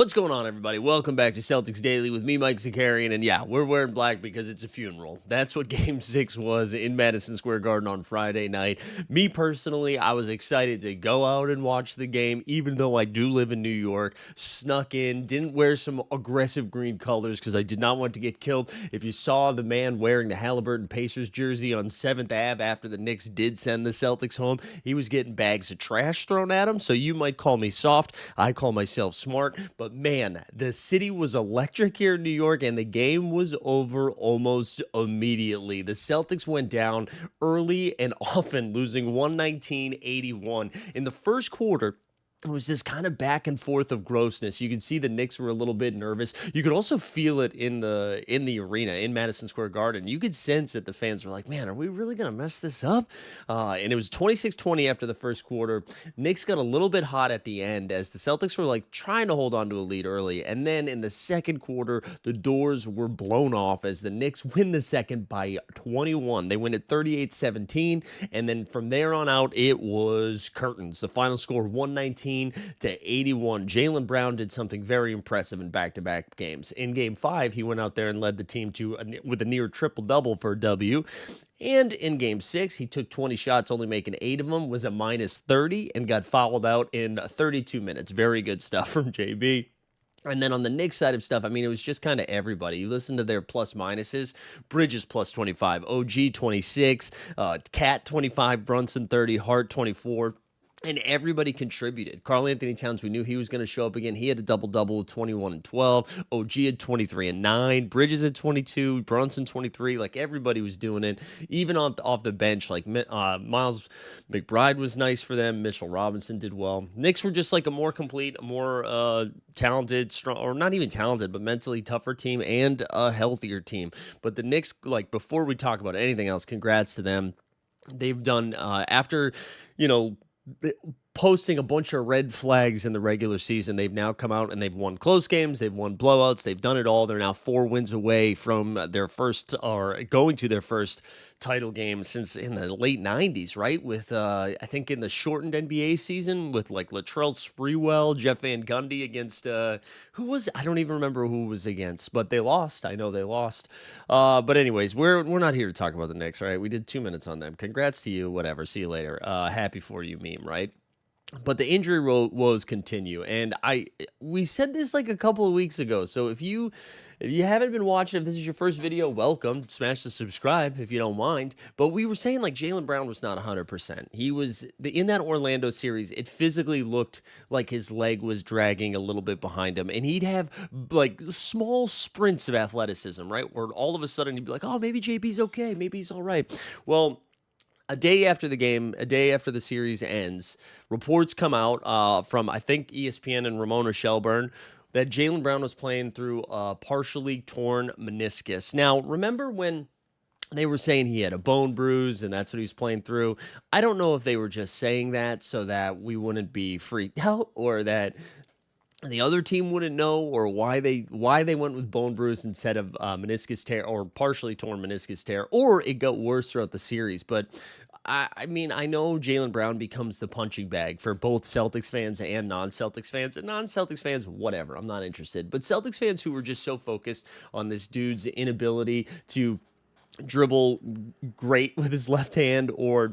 What's going on, everybody? Welcome back to Celtics Daily with me, Mike Zakarian. And yeah, we're wearing black because it's a funeral. That's what Game 6 was in Madison Square Garden on Friday night. Me personally, I was excited to go out and watch the game, even though I do live in New York. Snuck in, didn't wear some aggressive green colors because I did not want to get killed. If you saw the man wearing the Halliburton Pacers jersey on 7th Ave after the Knicks did send the Celtics home, he was getting bags of trash thrown at him. So you might call me soft. I call myself smart. But man, the city was electric here in New York, and the game was over almost immediately. The Celtics went down early and often, losing 119-81. In the first quarter, it was this kind of back and forth of grossness. You could see the Knicks were a little bit nervous. You could also feel it in the arena in Madison Square Garden. You could sense that the fans were like, "Man, are we really gonna mess this up?" And it was 26-20 after the first quarter. Knicks got a little bit hot at the end as the Celtics were like trying to hold on to a lead early, and then in the second quarter, the doors were blown off as the Knicks win the second by 21. They win at 38-17, and then from there on out, it was curtains. The final score 119-81. Jaylen Brown did something very impressive in back-to-back games. In Game 5, he went out there and led the team with a near triple-double for a W. And in Game 6, he took 20 shots, only making 8 of them, was a minus 30, and got fouled out in 32 minutes. Very good stuff from JB. And then on the Knicks side of stuff, I mean, it was just kind of everybody. You listen to their plus minuses. Bridges plus 25, OG 26, Cat 25, Brunson 30, Hart 24. And everybody contributed. Karl Anthony Towns, we knew he was going to show up again. He had a double-double with 21 and 12. OG had 23 and 9. Bridges at 22. Brunson 23. Like, everybody was doing it. Even off the bench, like Miles McBride was nice for them. Mitchell Robinson did well. Knicks were just like a more complete, more talented, strong, or not even talented, but mentally tougher team and a healthier team. But the Knicks, like, before we talk about anything else, congrats to them. They've done, after, you know, posting a bunch of red flags in the regular season, they've now come out and they've won close games, they've won blowouts, they've done it all. They're now 4 wins away from their first, or going to their first title game since in the late 90s, right? With I think in the shortened NBA season with like Latrell Sprewell, Jeff Van Gundy against who was, I don't even remember who was against, but they lost. I know they lost. But anyways, we're not here to talk about the Knicks, right? We did 2 minutes on them. Congrats to you, whatever. See you later. Happy for you meme, right? But the injury woes continue, and we said this like a couple of weeks ago. So if you haven't been watching, if this is your first video, welcome. Smash the subscribe if you don't mind. But we were saying like Jaylen Brown was not 100%. He was in that Orlando series. It physically looked like his leg was dragging a little bit behind him, and he'd have like small sprints of athleticism, right? Where all of a sudden he'd be like, "Oh, maybe JB's okay. Maybe he's all right." Well, a day after the game, a day after the series ends, reports come out from, I think, ESPN and Ramona Shelburne that Jaylen Brown was playing through a partially torn meniscus. Now, remember when they were saying he had a bone bruise and that's what he was playing through? I don't know if they were just saying that so that we wouldn't be freaked out, or that the other team wouldn't know, or why they went with bone bruise instead of meniscus tear or partially torn meniscus tear, or it got worse throughout the series. But I mean, I know Jaylen Brown becomes the punching bag for both Celtics fans and non-Celtics fans. And non-Celtics fans, whatever, I'm not interested. But Celtics fans who were just so focused on this dude's inability to dribble great with his left hand, or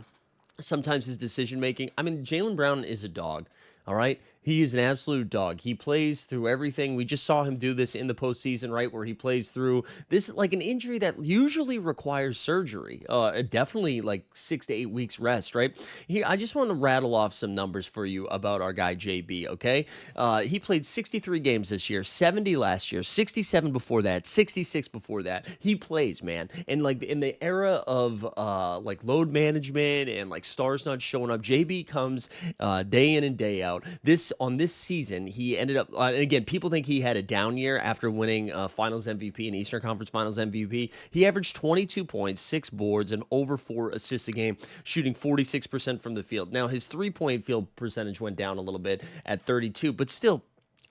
sometimes his decision making. I mean, Jaylen Brown is a dog. All right. He is an absolute dog. He plays through everything. We just saw him do this in the postseason, right? Where he plays through this, like an injury that usually requires surgery. Definitely like 6 to 8 weeks rest, right? I just want to rattle off some numbers for you about our guy JB, okay? He played 63 games this year, 70 last year, 67 before that, 66 before that. He plays, man. And like in the era of like load management and like stars not showing up, JB comes day in and day out. On this season, he ended up, and again, people think he had a down year after winning Finals MVP and Eastern Conference Finals MVP. He averaged 22 points, 6 boards, and over 4 assists a game, shooting 46% from the field. Now, his three-point field percentage went down a little bit at 32, but still,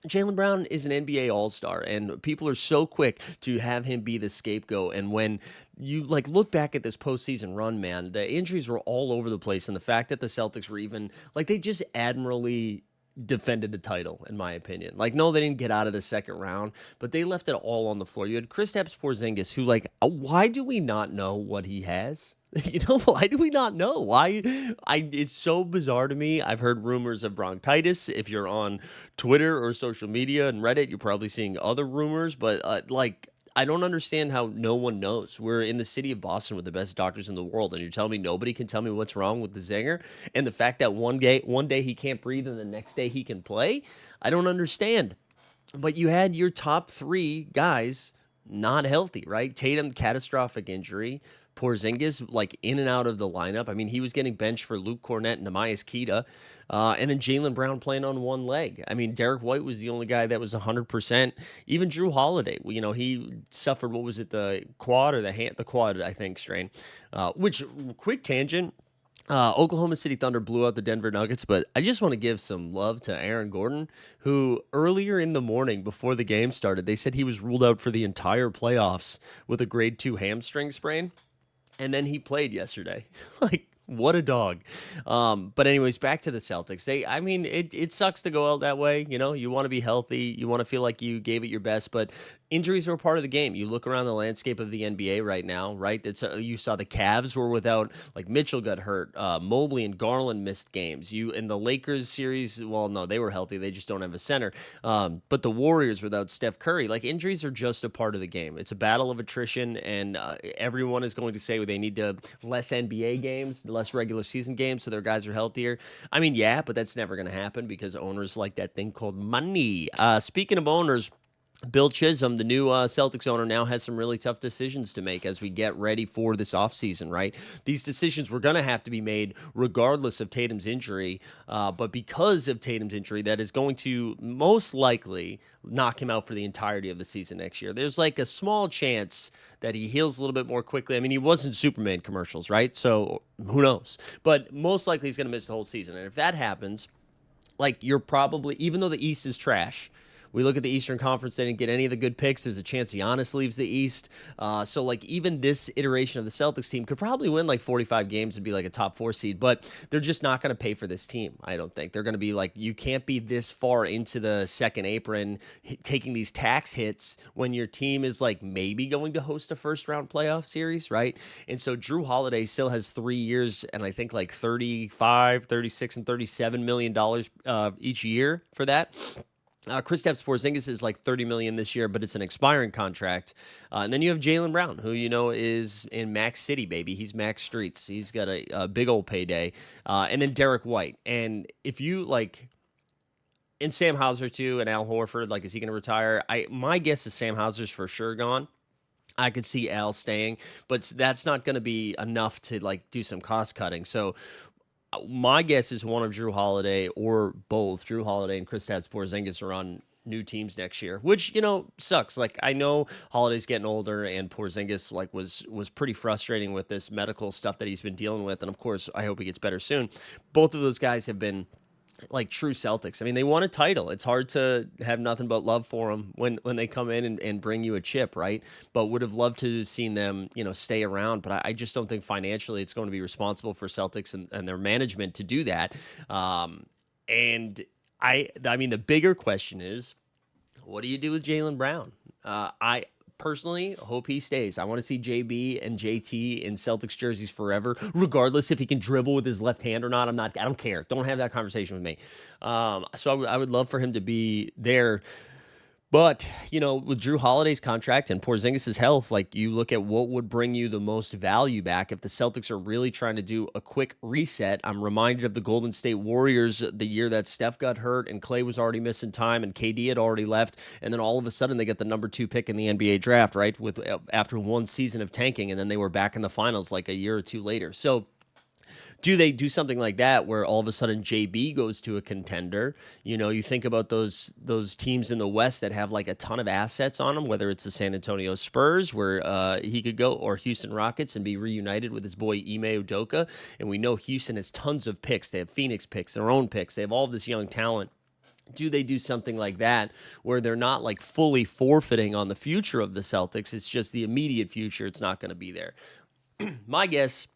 Jaylen Brown is an NBA All-Star, and people are so quick to have him be the scapegoat. And when you like look back at this postseason run, man, the injuries were all over the place, and the fact that the Celtics were even like they just admirably defended the title, in my opinion. Like, no, they didn't get out of the second round, but they left it all on the floor. You had Kristaps Porzingis, who, like, why do we not know what he has? Why do we not know? It's so bizarre to me. I've heard rumors of bronchitis. If you're on Twitter or social media and Reddit, you're probably seeing other rumors, but like, I don't understand how no one knows. We're in the city of Boston with the best doctors in the world, and you're telling me nobody can tell me what's wrong with the Zinger, and the fact that one day he can't breathe and the next day he can play. I don't understand. But you had your top three guys not healthy, right? Tatum, catastrophic injury. Porzingis, like in and out of the lineup. I mean, he was getting benched for Luke Cornett and Nehemias Queta. And then Jaylen Brown playing on one leg. I mean, Derek White was the only guy that was 100%. Even Drew Holiday, he suffered, what was it, the quad or the quad, I think, strain. Which, quick tangent, Oklahoma City Thunder blew out the Denver Nuggets, but I just want to give some love to Aaron Gordon, who earlier in the morning before the game started, they said he was ruled out for the entire playoffs with a grade 2 hamstring sprain, and then he played yesterday. Like, what a dog. But anyways, back to the Celtics. It sucks to go out that way. You want to be healthy. You want to feel like you gave it your best, but injuries are a part of the game. You look around the landscape of the NBA right now, right? You saw the Cavs were without, like, Mitchell got hurt. Mobley and Garland missed games. You in the Lakers series, well, no, they were healthy. They just don't have a center. But the Warriors without Steph Curry, like, injuries are just a part of the game. It's a battle of attrition, and everyone is going to say they need to less NBA games, less regular season games, so their guys are healthier. I mean, yeah, but that's never going to happen because owners like that thing called money. Speaking of owners, Bill Chisholm, the new Celtics owner, now has some really tough decisions to make as we get ready for this offseason, right? These decisions were going to have to be made regardless of Tatum's injury, but because of Tatum's injury, that is going to most likely knock him out for the entirety of the season next year. There's like a small chance that he heals a little bit more quickly. I mean, he wasn't Superman commercials, right? So who knows? But most likely he's going to miss the whole season. And if that happens, like, you're probably, even though the East is trash, we look at the Eastern Conference, they didn't get any of the good picks. There's a chance Giannis leaves the East. So, like, even this iteration of the Celtics team could probably win, like, 45 games and be, like, a top 4 seed. But they're just not going to pay for this team, I don't think. They're going to be, like, you can't be this far into the second apron taking these tax hits when your team is, like, maybe going to host a first-round playoff series, right? And so Drew Holiday still has 3 years and I think, like, 35, 36, and $37 million each year for that. Kristaps Porzingis is like $30 million this year, but it's an expiring contract. And then you have Jaylen Brown, who is in Max City, baby. He's Max Streets. He's got a big old payday. And then Derek White. And if you like, and Sam Hauser too, and Al Horford, like, is he going to retire? My guess is Sam Hauser's for sure gone. I could see Al staying, but that's not going to be enough to, like, do some cost cutting. So my guess is one of Drew Holiday or both Drew Holiday and Kristaps Porzingis are on new teams next year, which, sucks. Like, I know Holiday's getting older and Porzingis, like, was pretty frustrating with this medical stuff that he's been dealing with. And of course, I hope he gets better soon. Both of those guys have been, like, true Celtics. I mean, they won a title. It's hard to have nothing but love for them when they come in and bring you a chip, right? But would have loved to have seen them, stay around. But I just don't think financially it's going to be responsible for Celtics and their management to do that. And I mean, the bigger question is, what do you do with Jaylen Brown? I personally hope he stays. I want to see JB and JT in Celtics jerseys forever, regardless if he can dribble with his left hand or not. I don't care. Don't have that conversation with me. So I would love for him to be there. But, with Drew Holiday's contract and Porzingis' health, like, you look at what would bring you the most value back if the Celtics are really trying to do a quick reset. I'm reminded of the Golden State Warriors the year that Steph got hurt and Klay was already missing time and KD had already left. And then all of a sudden they get the number 2 pick in the NBA draft, right? After one season of tanking, and then they were back in the finals like a year or two later. So do they do something like that where all of a sudden JB goes to a contender? You think about those teams in the West that have, like, a ton of assets on them, whether it's the San Antonio Spurs where he could go, or Houston Rockets and be reunited with his boy Ime Udoka. And we know Houston has tons of picks. They have Phoenix picks, their own picks. They have all of this young talent. Do they do something like that where they're not, like, fully forfeiting on the future of the Celtics? It's just the immediate future. It's not going to be there. My guess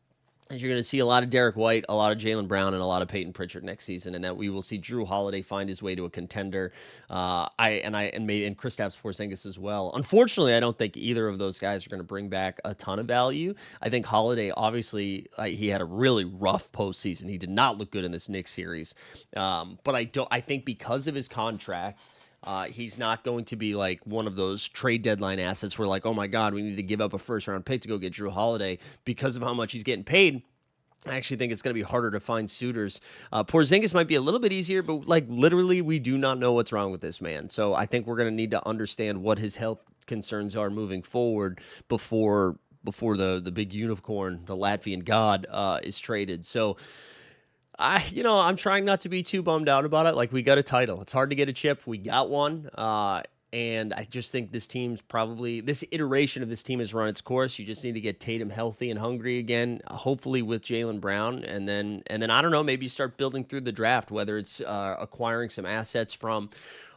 is you're going to see a lot of Derek White, a lot of Jaylen Brown, and a lot of Peyton Pritchard next season, and that we will see Drew Holiday find his way to a contender. And Kristaps Porzingis as well. Unfortunately, I don't think either of those guys are going to bring back a ton of value. I think Holiday, obviously, he had a really rough postseason. He did not look good in this Knicks series, but I think because of his contract. He's not going to be like one of those trade deadline assets where like, oh my God, we need to give up a first round pick to go get Drew Holiday because of how much he's getting paid. I actually think it's going to be harder to find suitors. Porzingis might be a little bit easier, but like literally, we do not know what's wrong with this man. So I think we're going to need to understand what his health concerns are moving forward before the big unicorn, the Latvian god, is traded. So I'm trying not to be too bummed out about it. Like, we got a title. It's hard to get a chip. We got one. And I just think this iteration of this team has run its course. You just need to get Tatum healthy and hungry again, hopefully with Jaylen Brown. And then I don't know, maybe you start building through the draft, whether it's acquiring some assets from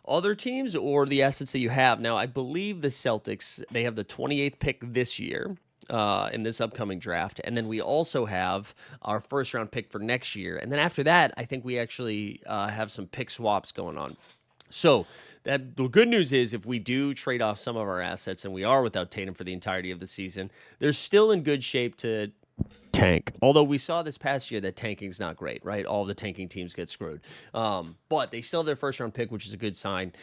other teams or the assets that you have. Now, I believe the Celtics, they have the 28th pick this year. In this upcoming draft. And then we also have our first round pick for next year. And then after that, I think we actually have some pick swaps going on. So the good news is if we do trade off some of our assets and we are without Tatum for the entirety of the season, they're still in good shape to tank. Although we saw this past year that tanking's not great, right? All the tanking teams get screwed. But they still have their first round pick, which is a good sign.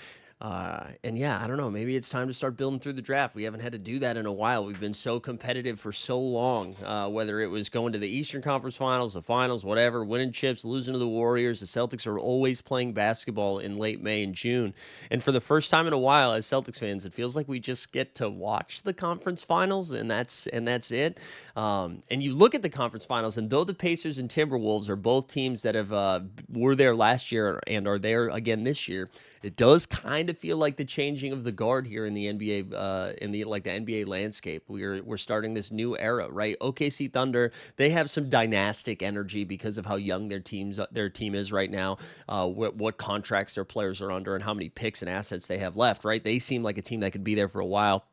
And yeah, I don't know. Maybe it's time to start building through the draft. We haven't had to do that in a while. We've been so competitive for so long, whether it was going to the Eastern Conference Finals, the Finals, whatever, winning chips, losing to the Warriors. The Celtics are always playing basketball in late May and June. And for the first time in a while, as Celtics fans, it feels like we just get to watch the conference finals, and that's it. And you look at the conference finals, and though the Pacers and Timberwolves are both teams that were there last year and are there again this year, it does kind of feel like the changing of the guard here in the NBA, in the NBA landscape. We're starting this new era, right? OKC Thunder, they have some dynastic energy because of how young their team is right now, what contracts their players are under, and how many picks and assets they have left, right? They seem like a team that could be there for a while.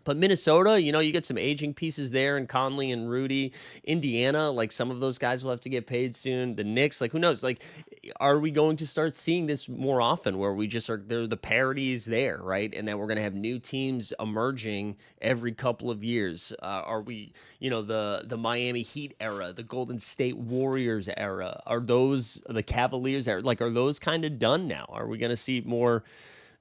But Minnesota, you get some aging pieces there in Conley and Rudy. Indiana, like some of those guys will have to get paid soon. The Knicks, like who knows? Like, are we going to start seeing this more often where we just the parity is there, right? And then we're going to have new teams emerging every couple of years. Are we, the Miami Heat era, the Golden State Warriors era? Are those the Cavaliers era? Like, are those kind of done now? Are we going to see more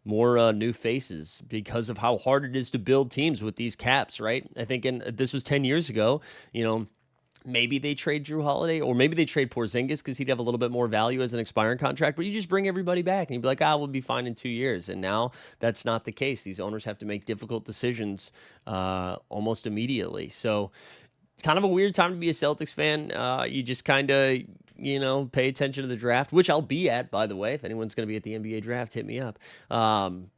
new faces because of how hard it is to build teams with these caps, right? I think this was 10 years ago, maybe they trade Drew Holiday or maybe they trade Porzingis because he'd have a little bit more value as an expiring contract, but you just bring everybody back and you'd be like, we'll be fine in 2 years. And now that's not the case. These owners have to make difficult decisions almost immediately. So it's kind of a weird time to be a Celtics fan. You just kind of, pay attention to the draft, which I'll be at, by the way. If anyone's going to be at the NBA draft, hit me up.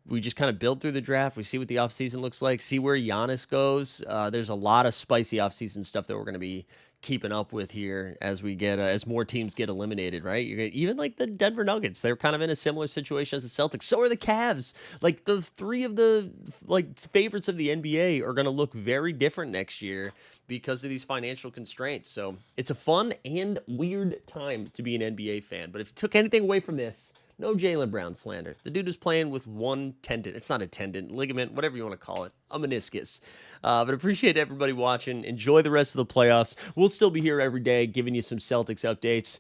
We just kind of build through the draft. We see what the offseason looks like, see where Giannis goes. There's a lot of spicy offseason stuff that we're going to be keeping up with here as we get as more teams get eliminated, right? Even like the Denver Nuggets, they're kind of in a similar situation as the Celtics. So are the Cavs. Like the three of the favorites of the NBA are going to look very different next year because of these financial constraints. So it's a fun and weird time to be an NBA fan. But if you took anything away from this, no Jaylen Brown slander. The dude was playing with one tendon. It's not a tendon, ligament, whatever you want to call it, a meniscus. But appreciate everybody watching. Enjoy the rest of the playoffs. We'll still be here every day giving you some Celtics updates.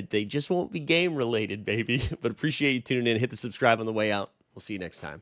They just won't be game related, baby. But appreciate you tuning in. Hit the subscribe on the way out. We'll see you next time.